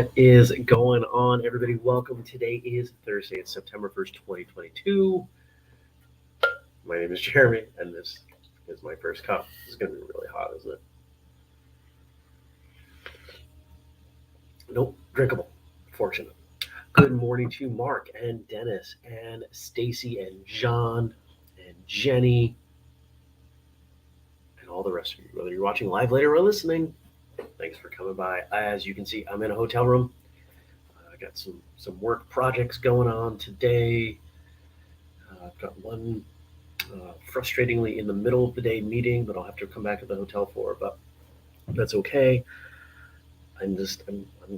What is going on, everybody? Welcome. Today is Thursday. It's September 1st, 2022. My name is Jeremy, and this is my first cup. This is going to be really hot, isn't it? Nope, drinkable. Fortunate. Good morning to Mark and Dennis and Stacy and John and Jenny and all the rest of you. Whether you're watching live later or listening, thanks for coming by. As you can see, I'm in a hotel room. I got some work projects going on today. I've got one frustratingly in the middle of the day meeting that I'll have to come back to the hotel for, but that's okay. I'm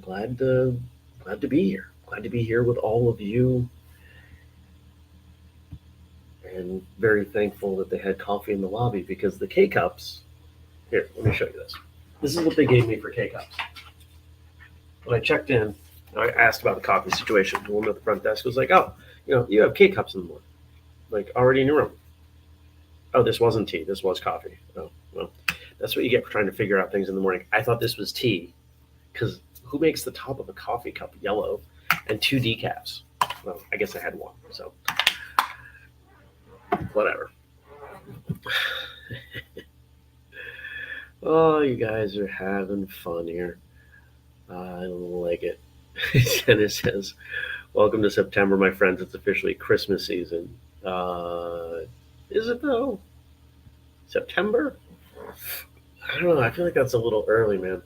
glad to be here. Glad to be here with all of you, and very thankful that they had coffee in the lobby because the K-Cups. Here, let me show you this. This is what they gave me for K-Cups. When I checked in, I asked about the coffee situation. The woman at the front desk was like, "Oh, you have K-Cups in the morning, like already in your room." Oh, this wasn't tea. This was coffee. Oh, well, that's what you get for trying to figure out things in the morning. I thought this was tea, because who makes the top of a coffee cup yellow and 2 decafs? Well, I guess I had one, so whatever. Oh, you guys are having fun here. I like it. Dennis says, "Welcome to September, my friends. It's officially Christmas season." Is it though? September? I don't know. I feel like that's a little early, man.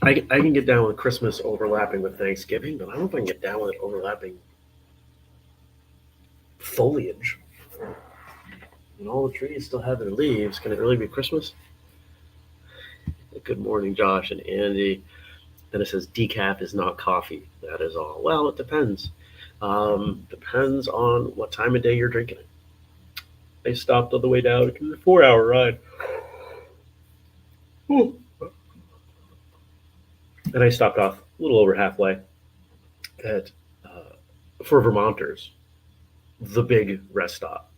I can get down with Christmas overlapping with Thanksgiving, but I don't know if I can get down with it overlapping foliage. And all the trees still have their leaves. Can it really be Christmas? Good morning, Josh and Andy. Then it says decaf is not coffee. That is all. Well, it depends. Depends on what time of day you're drinking it. I stopped on the way down because it's a 4-hour ride. Ooh. And I stopped off a little over halfway at, for Vermonters, the big rest stop.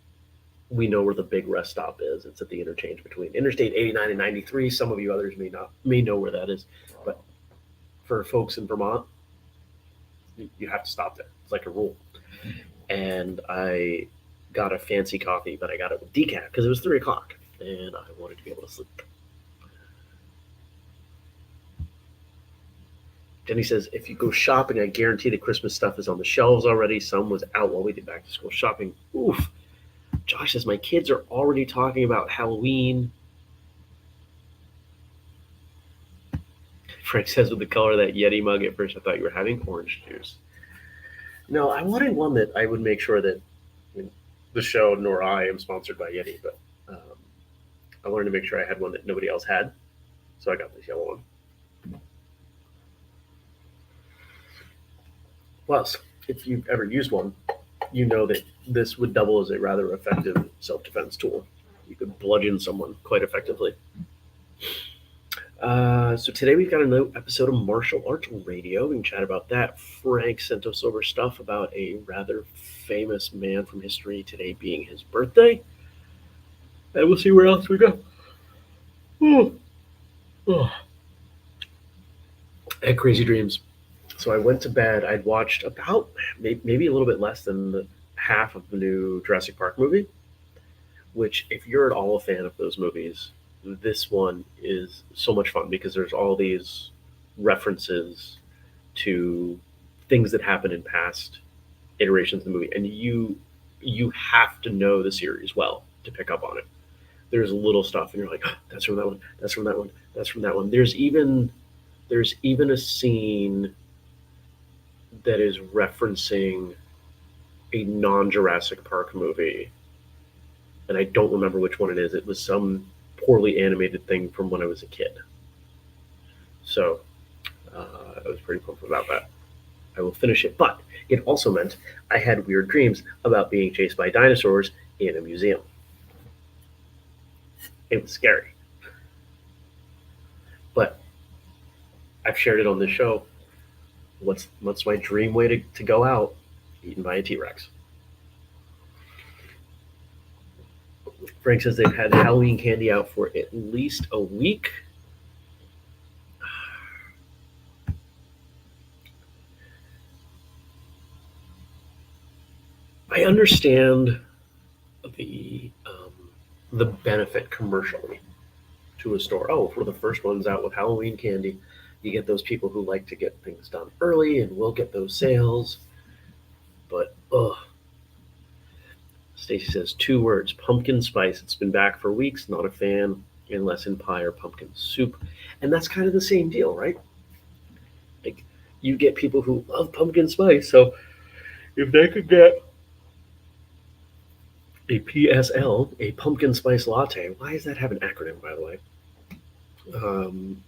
We know where the big rest stop is. It's at the interchange between Interstate 89 and 93. Some of you others may know where that is, but for folks in Vermont, you have to stop there. It's like a rule. And I got a fancy coffee, but I got it with decaf because it was 3 o'clock and I wanted to be able to sleep. Jenny says, "If you go shopping, I guarantee the Christmas stuff is on the shelves already. Some was out while we did back to school shopping." Oof. Josh says, "My kids are already talking about Halloween." Frank says, "With the color of that Yeti mug, at first I thought you were having orange juice." No, I wanted one that I would make sure that the show nor I am sponsored by Yeti, but I wanted to make sure I had one that nobody else had. So I got this yellow one. Plus, if you've ever used one, you know that this would double as a rather effective self-defense tool. You could bludgeon someone quite effectively. So today we've got a new episode of Martial Arts Radio. We can chat about that. Frank sent us over stuff about a rather famous man from history, today being his birthday. And we'll see where else we go. I had crazy dreams. So I went to bed. I'd watched about maybe a little bit less than the half of the new Jurassic Park movie, which if you're at all a fan of those movies, this one is so much fun because there's all these references to things that happened in past iterations of the movie, and you have to know the series well to pick up on it. There's little stuff, and you're like, oh, "That's from that one. That's from that one. That's from that one." There's even a scene that is referencing a non-Jurassic Park movie, and I don't remember which one it is. It was some poorly animated thing from when I was a kid. So I was pretty pumped about that. I will finish it, but it also meant I had weird dreams about being chased by dinosaurs in a museum. It was scary. But I've shared it on this show. What's my dream way to go out? Eaten by a T-Rex. Frank says they've had Halloween candy out for at least a week. I understand the the benefit commercially to a store. Oh, if we're the first ones out with Halloween candy, you get those people who like to get things done early, and we'll get those sales. But ugh, Stacy says 2 words: pumpkin spice. It's been back for weeks. Not a fan unless in pie or pumpkin soup, and that's kind of the same deal, right? Like you get people who love pumpkin spice, so if they could get a PSL, a pumpkin spice latte. Why does that have an acronym, by the way? Um,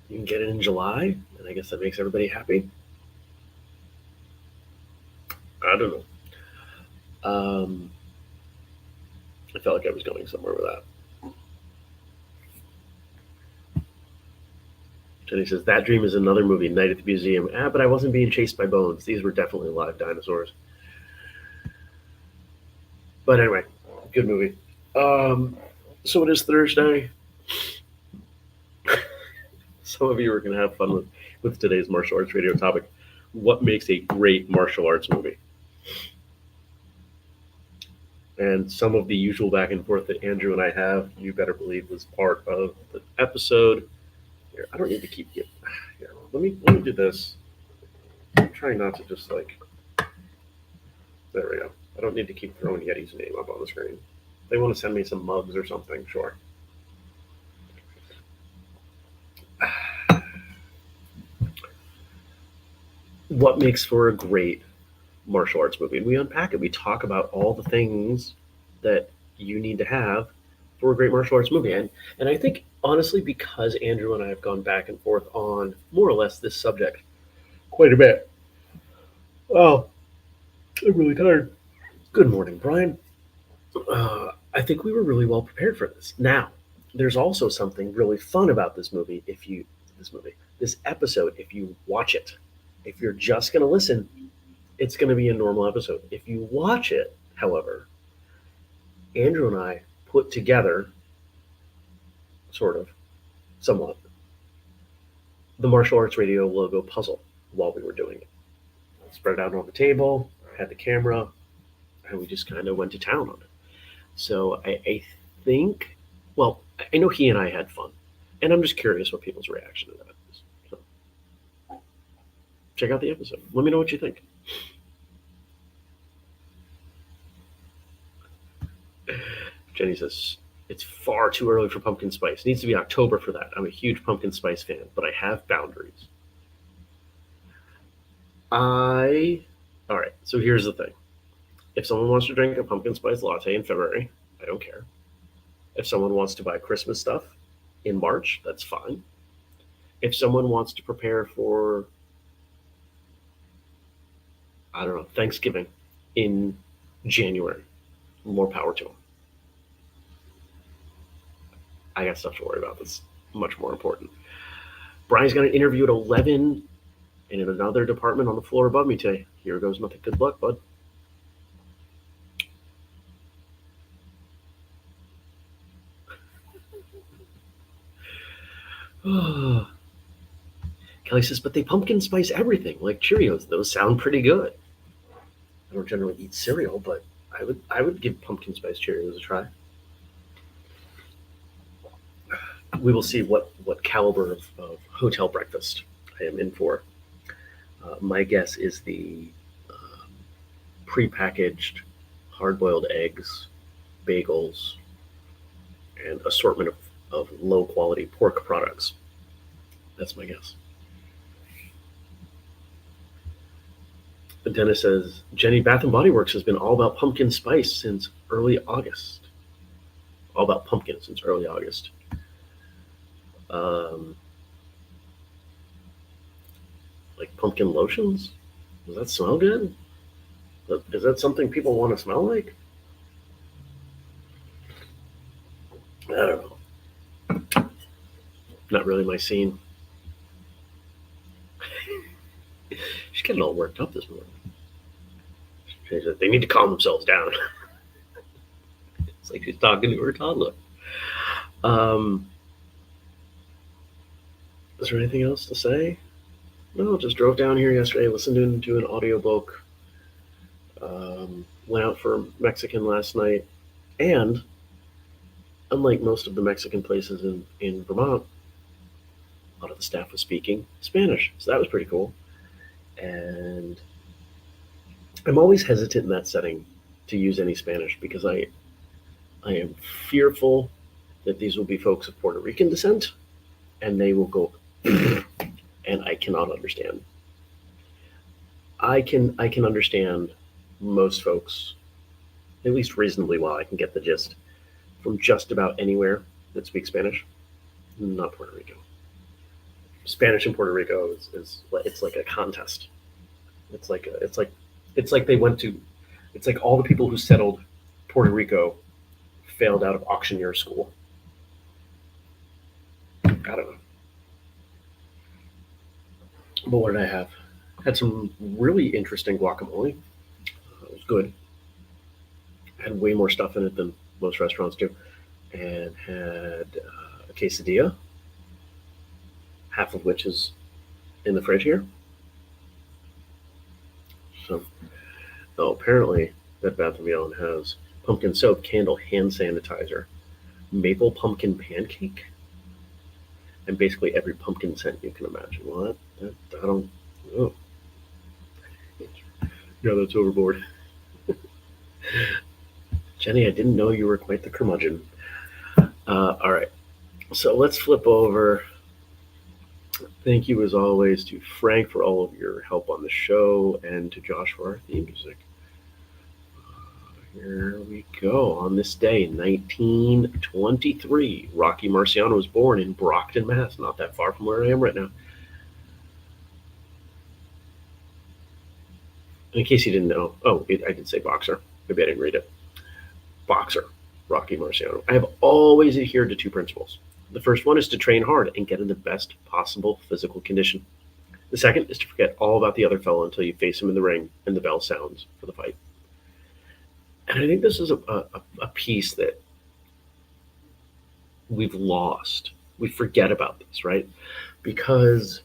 you can get it in July, and I guess that makes everybody happy. I don't know. I felt like I was going somewhere with that. Jenny says, that dream is another movie, Night at the Museum. Ah, but I wasn't being chased by bones. These were definitely live dinosaurs. But anyway, good movie. So it is Thursday. Some of you are going to have fun with today's martial arts radio topic. What makes a great martial arts movie? And some of the usual back and forth that Andrew and I have, you better believe, was part of the episode. Here, I don't need to keep you. Here, let me do this. I'm trying not to just like. There we go. I don't need to keep throwing Yeti's name up on the screen. If they want to send me some mugs or something, sure. What makes for a great martial arts movie? And we unpack it. We talk about all the things that you need to have for a great martial arts movie. And I think honestly, because Andrew and I have gone back and forth on more or less this subject quite a bit. Oh, I'm really tired. Good morning, Brian. I think we were really well prepared for this. Now, there's also something really fun about this movie. This episode, if you watch it, if you're just going to listen, it's going to be a normal episode. If you watch it, however, Andrew and I put together, sort of, somewhat, the martial arts radio logo puzzle while we were doing it. Spread it out on the table, had the camera, and we just kind of went to town on it. So I think, well, I know he and I had fun, and I'm just curious what people's reaction to that is. So check out the episode. Let me know what you think. Jenny says, it's far too early for pumpkin spice. It needs to be October for that. I'm a huge pumpkin spice fan, but I have boundaries. All right, so here's the thing. If someone wants to drink a pumpkin spice latte in February, I don't care. If someone wants to buy Christmas stuff in March, that's fine. If someone wants to prepare for, I don't know, Thanksgiving in January, more power to them. I got stuff to worry about that's much more important. Brian's got an interview at 11 and in another department on the floor above me today. Here goes nothing. Good luck, bud. Kelly says, but they pumpkin spice everything, like Cheerios. Those sound pretty good. I don't generally eat cereal, but I would give pumpkin spice Cheerios a try. We will see what caliber of hotel breakfast I am in for. My guess is the prepackaged hard-boiled eggs, bagels, and assortment of low-quality pork products. That's my guess. But Dennis says, Jenny, Bath and Body Works has been all about pumpkin spice since early August. All about pumpkin since early August. Like pumpkin lotions? Does that smell good? Is that something people want to smell like? I don't know. Not really my scene. She's getting all worked up this morning. She said, they need to calm themselves down. It's like she's talking to her toddler. Is there anything else to say? No, just drove down here yesterday, listened to an audiobook, went out for Mexican last night, and unlike most of the Mexican places in Vermont, a lot of the staff was speaking Spanish. So that was pretty cool. And I'm always hesitant in that setting to use any Spanish because I am fearful that these will be folks of Puerto Rican descent and they will go, and I cannot understand. I can understand most folks, at least reasonably well. I can get the gist from just about anywhere that speaks Spanish. Not Puerto Rico. Spanish in Puerto Rico is it's like a contest. It's like they went to. It's like all the people who settled Puerto Rico failed out of auctioneer school. I don't know. But what did I have? Had some really interesting guacamole. It was good. Had way more stuff in it than most restaurants do, and had a quesadilla, half of which is in the fridge here. So, oh, apparently, Bed Bath & Beyond has pumpkin soap, candle, hand sanitizer, maple pumpkin pancake, and basically every pumpkin scent you can imagine. What? I don't. Oh, yeah, that's overboard. Jenny, I didn't know you were quite the curmudgeon. All right, so let's flip over. Thank you, as always, to Frank for all of your help on the show and to Josh for our theme music. Here we go. On this day, 1923, Rocky Marciano was born in Brockton, Mass., not that far from where I am right now. In case you didn't know, I did say boxer. Maybe I didn't read it. Boxer, Rocky Marciano. I have always adhered to two principles. The first one is to train hard and get in the best possible physical condition. The second is to forget all about the other fellow until you face him in the ring and the bell sounds for the fight. And I think this is a piece that we've lost. We forget about this, right? Because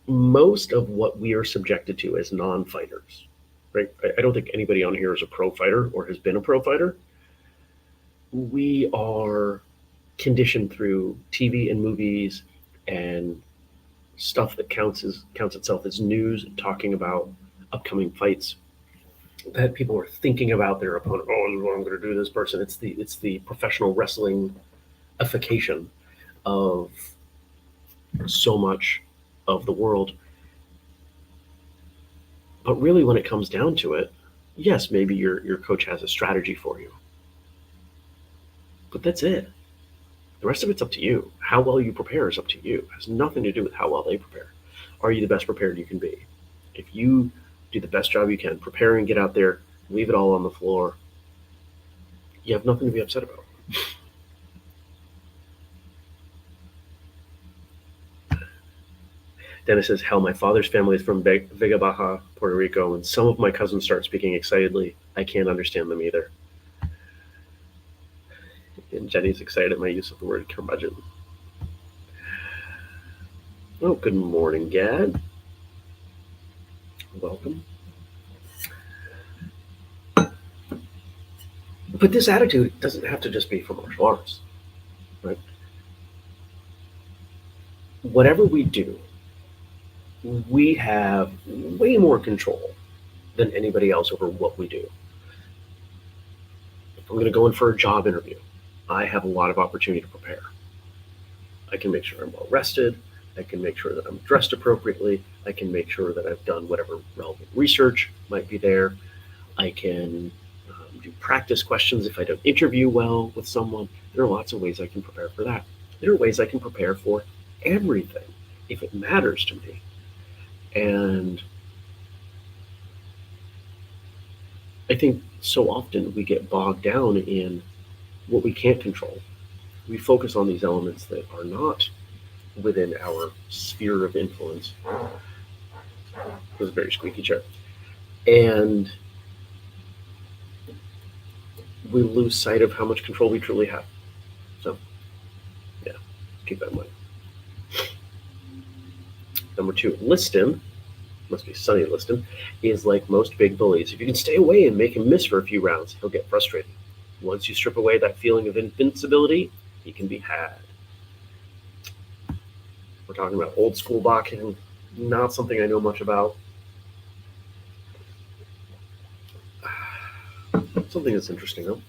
most of what we are subjected to as non-fighters, right? I don't think anybody on here is a pro fighter or has been a pro fighter. We are conditioned through TV and movies and stuff that counts itself as news, talking about upcoming fights that people are thinking about their opponent. Oh, I'm going to do this person. It's the professional wrestling ification of so much of the world. But really, when it comes down to it, yes, maybe your coach has a strategy for you, but that's it. The rest of it's up to you. How well you prepare is up to you. It has nothing to do with how well they prepare. Are you the best prepared you can be? If you do the best job you can, prepare and get out there, leave it all on the floor, you have nothing to be upset about. Dennis says, hell, my father's family is from Vega Baja, Puerto Rico, and some of my cousins start speaking excitedly. I can't understand them either. And Jenny's excited at my use of the word curmudgeon. Oh, good morning, Gad. Welcome. But this attitude doesn't have to just be for martial arts, right? Whatever we do, we have way more control than anybody else over what we do. If I'm going to go in for a job interview, I have a lot of opportunity to prepare. I can make sure I'm well rested. I can make sure that I'm dressed appropriately. I can make sure that I've done whatever relevant research might be there. I can do practice questions if I don't interview well with someone. There are lots of ways I can prepare for that. There are ways I can prepare for everything if it matters to me. And I think so often we get bogged down in what we can't control. We focus on these elements that are not within our sphere of influence. It was a very squeaky chair. And we lose sight of how much control we truly have. So, yeah, keep that in mind. Number 2, Liston, must be sunny Liston, is like most big bullies. If you can stay away and make him miss for a few rounds, he'll get frustrated. Once you strip away that feeling of invincibility, he can be had. We're talking about old school boxing, not something I know much about. Something that's interesting, though.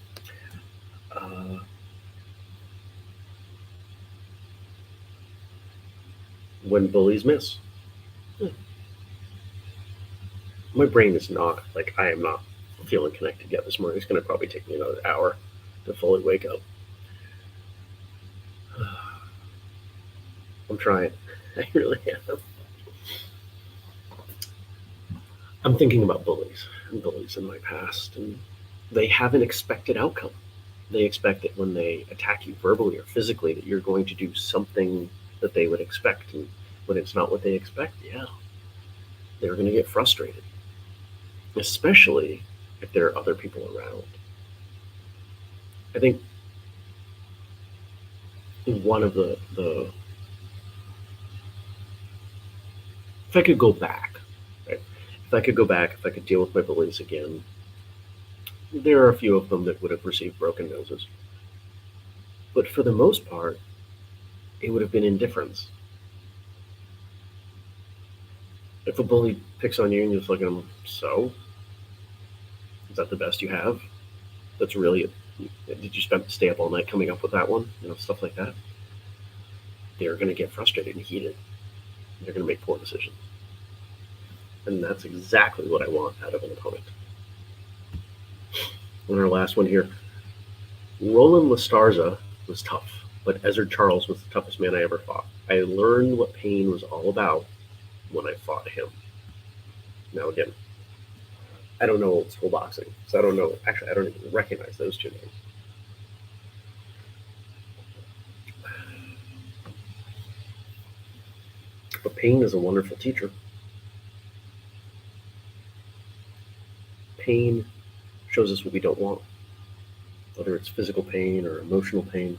When bullies miss. My brain is not, I am not feeling connected yet this morning. It's going to probably take me another hour to fully wake up. I'm trying. I really am. I'm thinking about bullies and bullies in my past, and they have an expected outcome. They expect that when they attack you verbally or physically, that you're going to do something that they would expect. And when it's not what they expect, yeah, they're going to get frustrated, especially if there are other people around. I think one of the if I could go back, right? If I could deal with my bullies again, there are a few of them that would have received broken noses. But for the most part, it would have been indifference. If a bully picks on you and you just look at them, so? Is that the best you have? That's really it. Did you stay up all night coming up with that one? Stuff like that. They're going to get frustrated and heated. They're going to make poor decisions. And that's exactly what I want out of an opponent. And our last one here. Roland La Starza was tough, but Ezzard Charles was the toughest man I ever fought. I learned what pain was all about when I fought him. Now again, I don't know old school boxing, so I don't know. Actually, I don't even recognize those two names. But pain is a wonderful teacher. Pain shows us what we don't want, whether it's physical pain or emotional pain.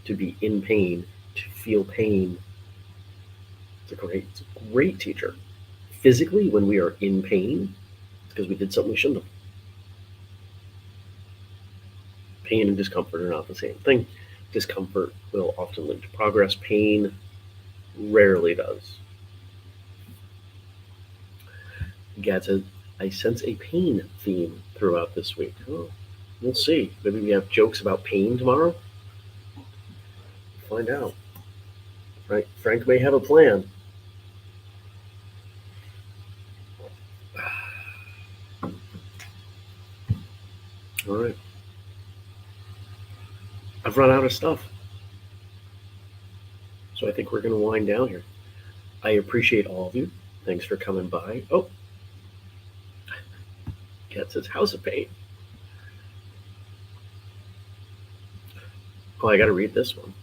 To be in pain, to feel pain, it's a great teacher. Physically, when we are in pain, it's because we did something we shouldn't have. Pain and discomfort are not the same thing. Discomfort will often lead to progress. Pain rarely does. Gad says, I sense a pain theme throughout this week. Oh, we'll see. Maybe we have jokes about pain tomorrow. Find out. Frank may have a plan. All right. I've run out of stuff. So I think we're going to wind down here. I appreciate all of you. Thanks for coming by. Oh, Cat says House of Pain. Oh, I got to read this one.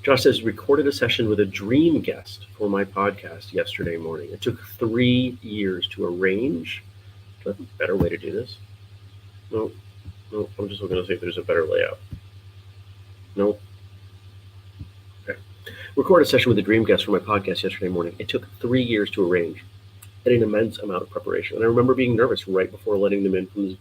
Josh says, recorded a session with a dream guest for my podcast yesterday morning. It took 3 years to arrange. Do I have a better way to do this? No, I'm just looking to see if there's a better layout. No. Okay. Recorded a session with a dream guest for my podcast yesterday morning. It took 3 years to arrange and an immense amount of preparation. And I remember being nervous right before letting them in from the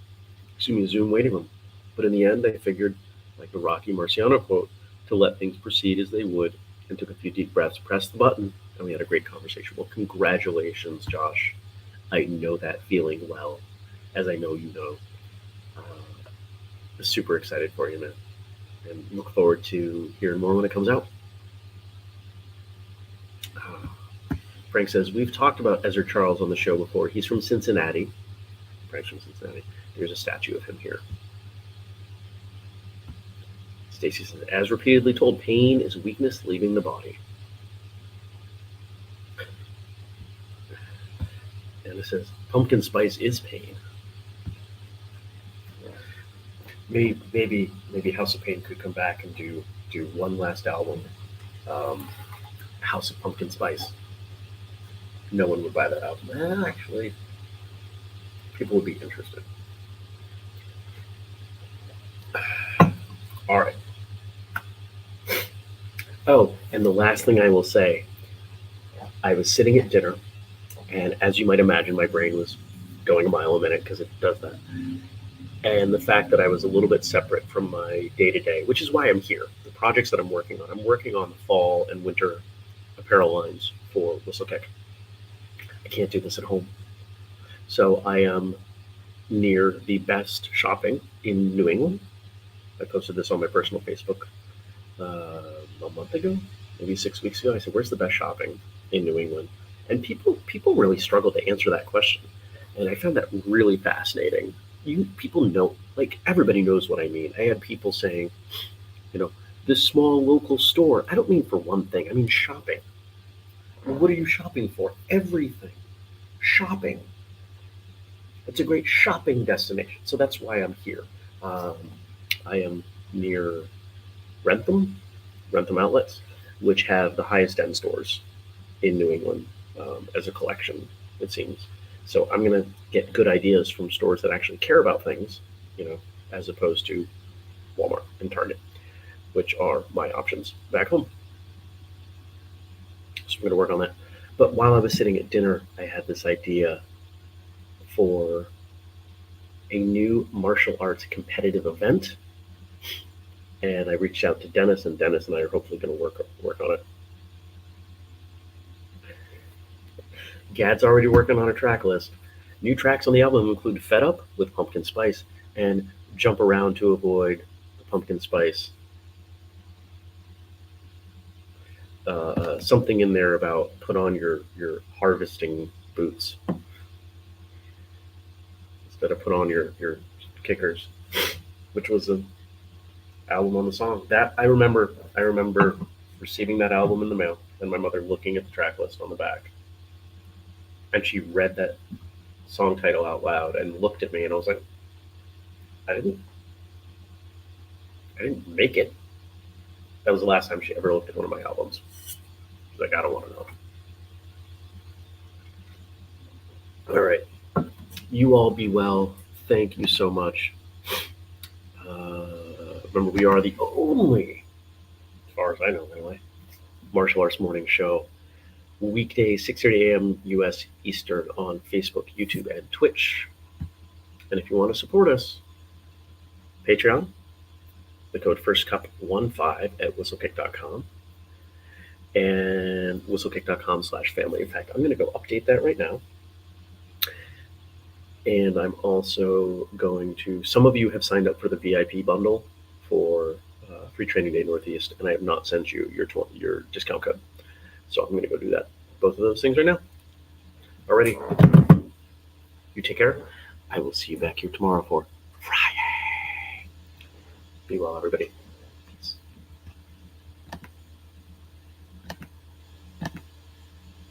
Zoom waiting room. But in the end, I figured, like the Rocky Marciano quote, to let things proceed as they would, and took a few deep breaths, pressed the button, and we had a great conversation. Well, congratulations, Josh. I know that feeling well, as I know you know. Super excited for you, man. And look forward to hearing more when it comes out. Frank says, we've talked about Ezzard Charles on the show before. He's from Cincinnati. Frank's from Cincinnati. There's a statue of him here. Stacy says, as repeatedly told, pain is weakness leaving the body. And it says, pumpkin spice is pain. Maybe House of Pain could come back and do one last album, House of Pumpkin Spice. No one would buy that album. Well, actually, people would be interested. All right. Oh, and the last thing I will say, I was sitting at dinner, and as you might imagine, my brain was going a mile a minute because it does that. And the fact that I was a little bit separate from my day to day, which is why I'm here. The projects that I'm working on the fall and winter apparel lines for Whistlekick. I can't do this at home. So I am near the best shopping in New England. I posted this on my personal Facebook a month ago, maybe 6 weeks ago. I said, "Where's the best shopping in New England?" And people really struggle to answer that question, and I found that really fascinating. People know, like everybody knows what I mean. I had people saying, you know, this small local store. I don't mean for one thing. I mean shopping. Well, what are you shopping for? Everything. Shopping. It's a great shopping destination. So that's why I'm here. Um, I am near Rentham, Rentham Outlets, which have the highest end stores in New England as a collection, it seems. So I'm going to get good ideas from stores that actually care about things, as opposed to Walmart and Target, which are my options back home. So I'm going to work on that. But while I was sitting at dinner, I had this idea for a new martial arts competitive event. And I reached out to Dennis, and Dennis and I are hopefully going to work on it. Gad's already working on a track list. New tracks on the album include Fed Up with Pumpkin Spice and Jump Around to Avoid the Pumpkin Spice. Something in there about put on your harvesting boots instead of put on your kickers, which was an album on the song. That I remember receiving that album in the mail and my mother looking at the track list on the back. And she read that song title out loud and looked at me, and I was like, I didn't make it. That was the last time she ever looked at one of my albums. She's like, I don't want to know. All right. You all be well. Thank you so much. Remember, we are the only, as far as I know anyway, martial arts morning show. Weekdays, 6:30 a.m. U.S. Eastern on Facebook, YouTube, and Twitch. And if you want to support us, Patreon, the code FIRSTCUP15 at whistlekick.com and whistlekick.com/family. In fact, I'm going to go update that right now. And I'm also going to, some of you have signed up for the VIP bundle for Free Training Day Northeast, and I have not sent you your discount code. So I'm going to go do that. Both of those things right now. Alrighty. You take care. I will see you back here tomorrow for Friday. Be well, everybody.